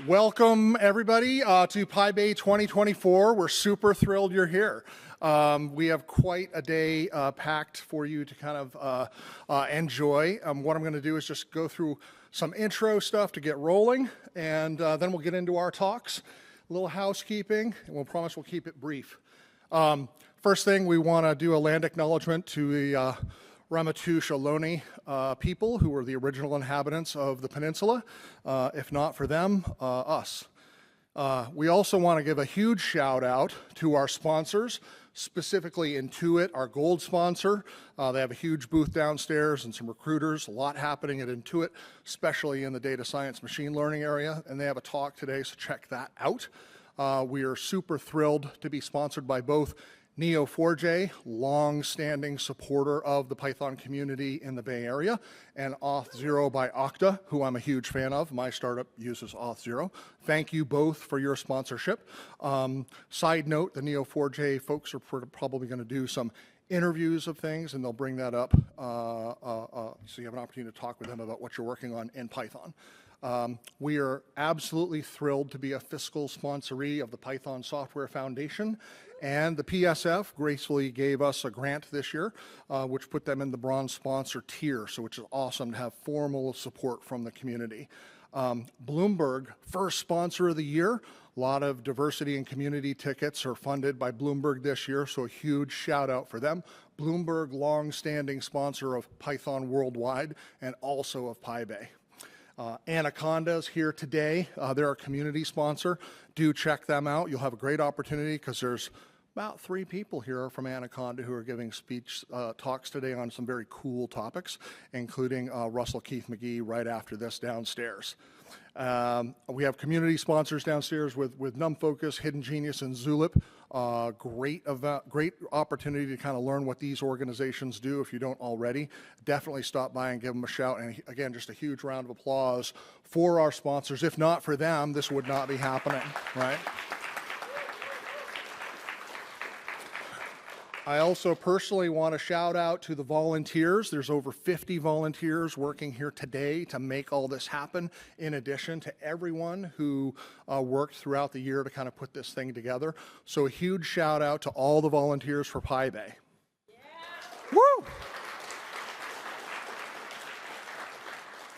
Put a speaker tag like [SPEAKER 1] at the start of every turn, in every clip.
[SPEAKER 1] Welcome, everybody, to PyBay 2024. We're super thrilled you're here. We have quite a day packed for you to kind of enjoy. What I'm going to do is just go through some intro stuff to get rolling, and then we'll get into our talks. A little housekeeping, and we'll promise we'll keep it brief. First thing, we want to do a land acknowledgement to the Ramaytush Ohlone people, who were the original inhabitants of the peninsula. If not for them, us. We also want to give a huge shout out to our sponsors, specifically Intuit, our gold sponsor. They have a huge booth downstairs and some recruiters, a lot happening at Intuit, especially in the data science machine learning area, and they have a talk today, so check that out. We are super thrilled to be sponsored by both Neo4j, long-standing supporter of the Python community in the Bay Area, and Auth0 by Okta, who I'm a huge fan of. My startup uses Auth0. Thank you both for your sponsorship. Side note, the Neo4j folks are probably going to do some interviews of things, and they'll bring that up so you have an opportunity to talk with them about what you're working on in Python. We are absolutely thrilled to be a fiscal sponsoree of the Python Software Foundation, and the PSF gracefully gave us a grant this year, which put them in the bronze sponsor tier, so which is awesome to have formal support from the community. Bloomberg, first sponsor of the year. A lot of diversity and community tickets are funded by Bloomberg this year, so a huge shout out for them. Bloomberg, long-standing sponsor of Python worldwide and also of PyBay. Anaconda's here today. They're a community sponsor. Do check them out. You'll have a great opportunity because there's about 3 people here from Anaconda who are giving speech talks today on some very cool topics, including Russell Keith McGee right after this downstairs. We have community sponsors downstairs with NumFocus, Hidden Genius, and Zulip. Great opportunity to kind of learn what these organizations do if you don't already. Definitely stop by and give them a shout. And again, just a huge round of applause for our sponsors. If not for them, this would not be happening, right? I also personally want to shout out to the volunteers. There's over 50 volunteers working here today to make all this happen, in addition to everyone who worked throughout the year to kind of put this thing together. So a huge shout out to all the volunteers for PyBay. Yeah. Woo!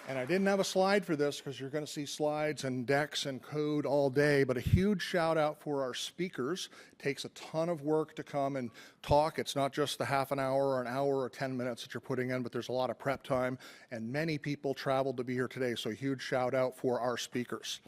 [SPEAKER 1] And I didn't have a slide for this because you're going to see slides and decks and code all day, but a huge shout out for our speakers. It takes a ton of work to come and talk. It's not just the half an hour or an hour or 10 minutes that you're putting in, but there's a lot of prep time, and many people traveled to be here today, so a huge shout out for our speakers.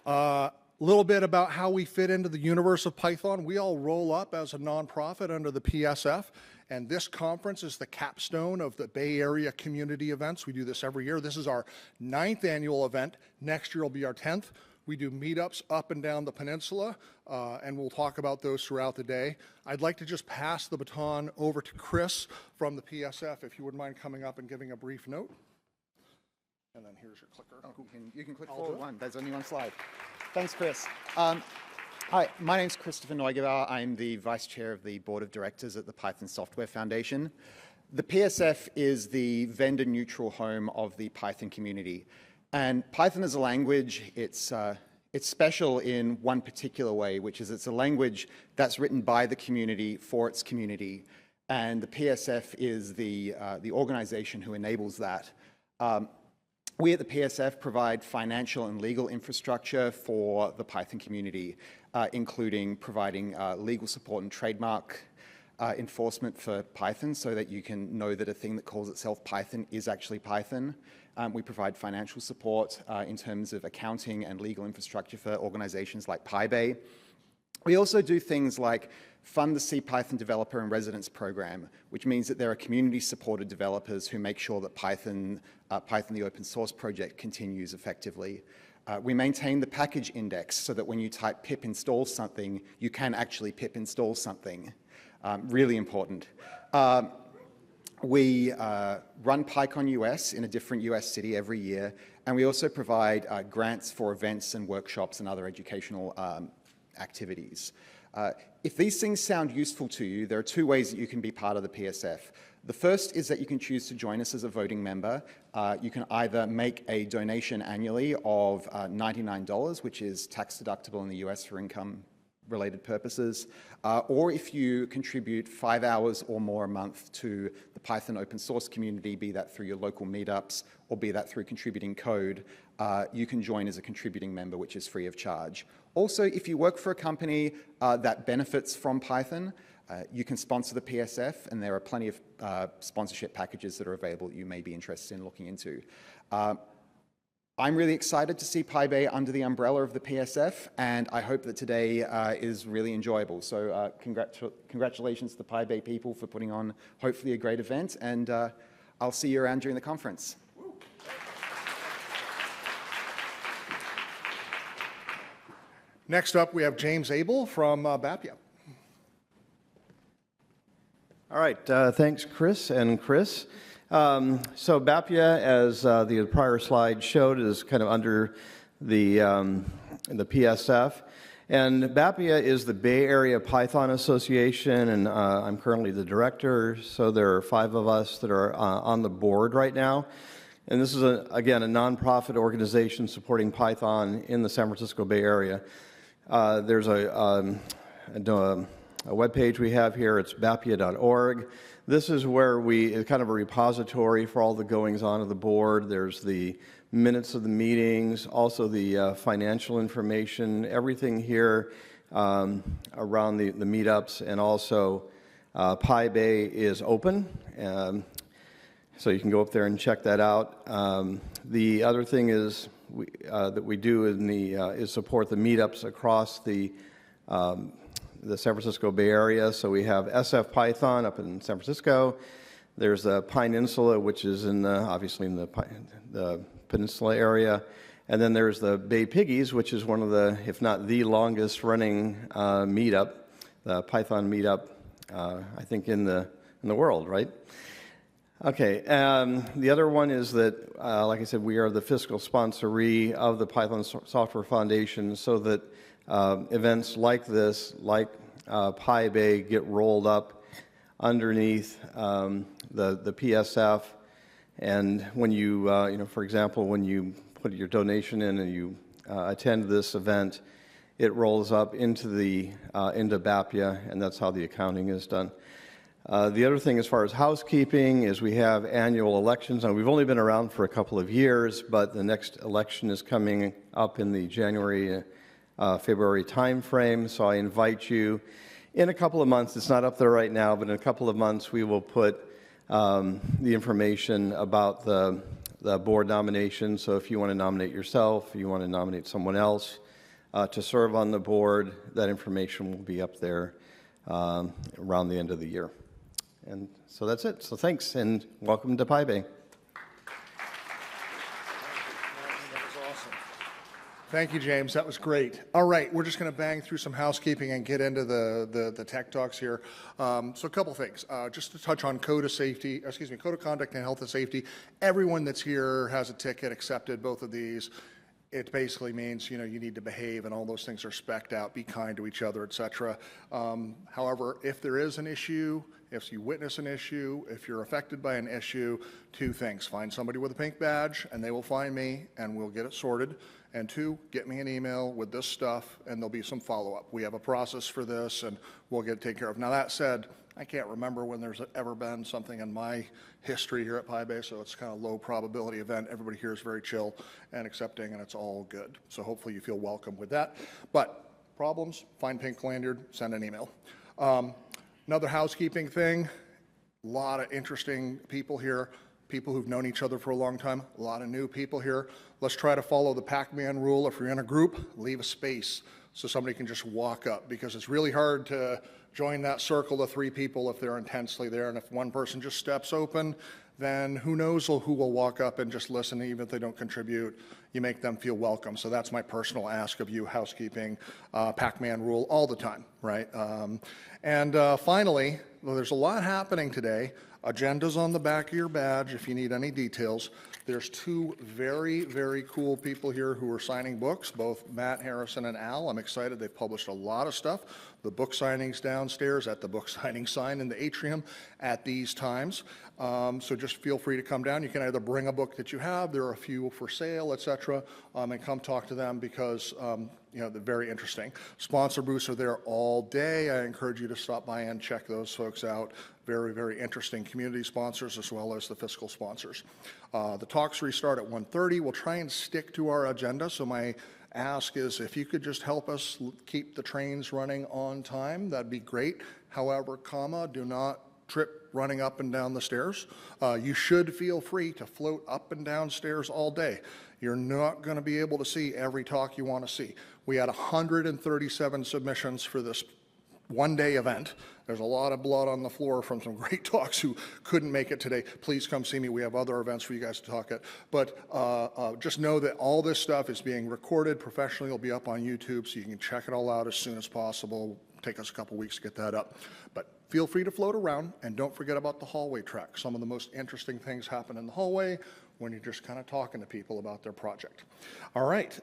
[SPEAKER 1] A little bit about how we fit into the universe of Python. We all roll up as a nonprofit under the PSF. And this conference is the capstone of the Bay Area community events. We do this every year. This is our 9th annual event. Next year will be our 10th. We do meetups up and down the peninsula, and we'll talk about those throughout the day. I'd like to just pass the baton over to Chris from the PSF, if you wouldn't mind coming up and giving a brief note. And then here's your clicker.
[SPEAKER 2] Oh, you can click forward one. There's only one slide. Thanks, Chris. Hi, my name's Christopher Neugebauer. I'm the Vice Chair of the Board of Directors at the Python Software Foundation. The PSF is the vendor-neutral home of the Python community. And Python as a language, it's special in one particular way, which is it's a language that's written by the community for its community. And the PSF is the organization who enables that. We at the PSF provide financial and legal infrastructure for the Python community, including providing legal support and trademark enforcement for Python so that you can know that a thing that calls itself Python is actually Python. We provide financial support in terms of accounting and legal infrastructure for organizations like PyBay. We also do things like fund the C Python Developer in Residence program, which means that there are community-supported developers who make sure that Python, the open source project, continues effectively. We maintain the package index so that when you type pip install something, you can actually pip install something. Really important. We run PyCon US in a different US city every year, and we also provide grants for events and workshops and other educational activities. If these things sound useful to you, there are 2 ways that you can be part of the PSF. The first is that you can choose to join us as a voting member. You can either make a donation annually of $99, which is tax deductible in the US for income-related purposes, or if you contribute 5 hours or more a month to the Python open source community, be that through your local meetups or be that through contributing code, you can join as a contributing member, which is free of charge. Also, if you work for a company that benefits from Python, you can sponsor the PSF, and there are plenty of sponsorship packages that are available that you may be interested in looking into. I'm really excited to see PyBay under the umbrella of the PSF, and I hope that today is really enjoyable. So congratulations to the PyBay people for putting on hopefully a great event, and I'll see you around during the conference.
[SPEAKER 1] Next up, we have James Abel from Bapia.
[SPEAKER 3] All right, thanks, Chris and Chris. So Bapia, as the prior slide showed, is kind of under the PSF. And Bapia is the Bay Area Python Association, and I'm currently the director. So there are 5 of us that are on the board right now. And this is, again, a nonprofit organization supporting Python in the San Francisco Bay Area. There's a webpage we have here. It's bapia.org. This is where it's kind of a repository for all the goings-on of the board. There's the minutes of the meetings, also the financial information, everything here around the meetups, and also PyBay is open. So you can go up there and check that out. The other thing is that we do is support the meetups across the San Francisco Bay Area. So we have SF Python up in San Francisco. There's the Peninsula, which is obviously in the Peninsula area. And then there's the Bay Piggies, which is one of the, if not the longest running meetup, the Python meetup, I think in the world, right? Okay, the other one is that, like I said, we are the fiscal sponsoree of the Python Software Foundation, so that events like this, like PyBay, get rolled up underneath the PSF. And when you, for example, when you put your donation in and you attend this event, it rolls up into Bapia, and that's how the accounting is done. The other thing as far as housekeeping is we have annual elections. Now, we've only been around for a couple of years, but the next election is coming up in the January, February timeframe. So I invite you in a couple of months. It's not up there right now, but in a couple of months we will put the information about the board nomination. So if you want to nominate yourself, if you want to nominate someone else to serve on the board, that information will be up there around the end of the year. And so that's it. So thanks, and welcome to PyBay.
[SPEAKER 1] Thank you, James. That was great. All right, we're just going to bang through some housekeeping and get into the tech talks here. So a couple things. Just to touch on code of conduct and health and safety. Everyone that's here has a ticket accepted, both of these. It basically means, you need to behave, and all those things are spec'd out, be kind to each other, et cetera. However, if there is an issue, if you witness an issue, if you're affected by an issue, 2 things. Find somebody with a pink badge, and they will find me, and we'll get it sorted. And 2, get me an email with this stuff, and there'll be some follow-up. We have a process for this, and we'll get it taken care of. Now, that said, I can't remember when there's ever been something in my history here at PyBay, so it's kind of a low probability event. Everybody here is very chill and accepting, and it's all good. So hopefully you feel welcome with that. But problems, find pink lanyard, send an email. Another housekeeping thing, a lot of interesting people here, people who've known each other for a long time, a lot of new people here. Let's try to follow the Pac-Man rule. If you're in a group, leave a space so somebody can just walk up, because it's really hard to join that circle of 3 people if they're intensely there. And if one person just steps open, then who knows who will walk up and just listen, even if they don't contribute. You make them feel welcome. So that's my personal ask of you, housekeeping, Pac-Man rule all the time, right? Finally, well, there's a lot happening today. Agenda's on the back of your badge if you need any details. There's 2 very, very cool people here who are signing books, both Matt Harrison and Al. I'm excited. They've published a lot of stuff. the book signings downstairs at the book signing sign in the atrium at these times. So just feel free to come down. You can either bring a book that you have, there are a few for sale, etc., and come talk to them because you know, they're very interesting. Sponsor booths are there all day. I encourage you to stop by and check those folks out. Very, very interesting community sponsors as well as the fiscal sponsors. The talks restart at 1:30. We'll try and stick to our agenda, so my ask is if you could just help us keep the trains running on time, that'd be great. However, do not trip running up and down the stairs. You should feel free to float up and down stairs all day. You're not going to be able to see every talk you want to see. We had 137 submissions for this one-day event. There's a lot of blood on the floor from some great talks who couldn't make it today. Please come see me. We have other events for you guys to talk at. But just know that all this stuff is being recorded professionally. It'll be up on YouTube, so you can check it all out as soon as possible. Take us a couple weeks to get that up. But feel free to float around, and don't forget about the hallway track. Some of the most interesting things happen in the hallway when you're just kind of talking to people about their project. All right.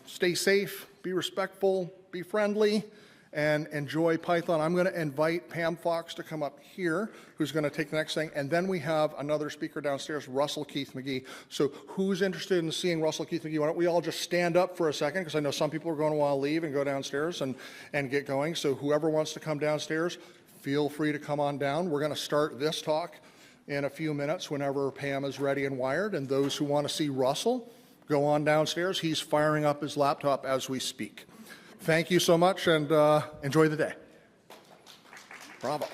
[SPEAKER 1] Stay safe, be respectful, be friendly, and enjoy Python. I'm going to invite Pam Fox to come up here, who's going to take the next thing. And then we have another speaker downstairs, Russell Keith McGee. So who's interested in seeing Russell Keith McGee? Why don't we all just stand up for a second, because I know some people are going to want to leave and go downstairs and get going. So whoever wants to come downstairs, feel free to come on down. We're going to start this talk in a few minutes whenever Pam is ready and wired. And those who want to see Russell, go on downstairs. He's firing up his laptop as we speak. Thank you so much, and enjoy the day. Bravo.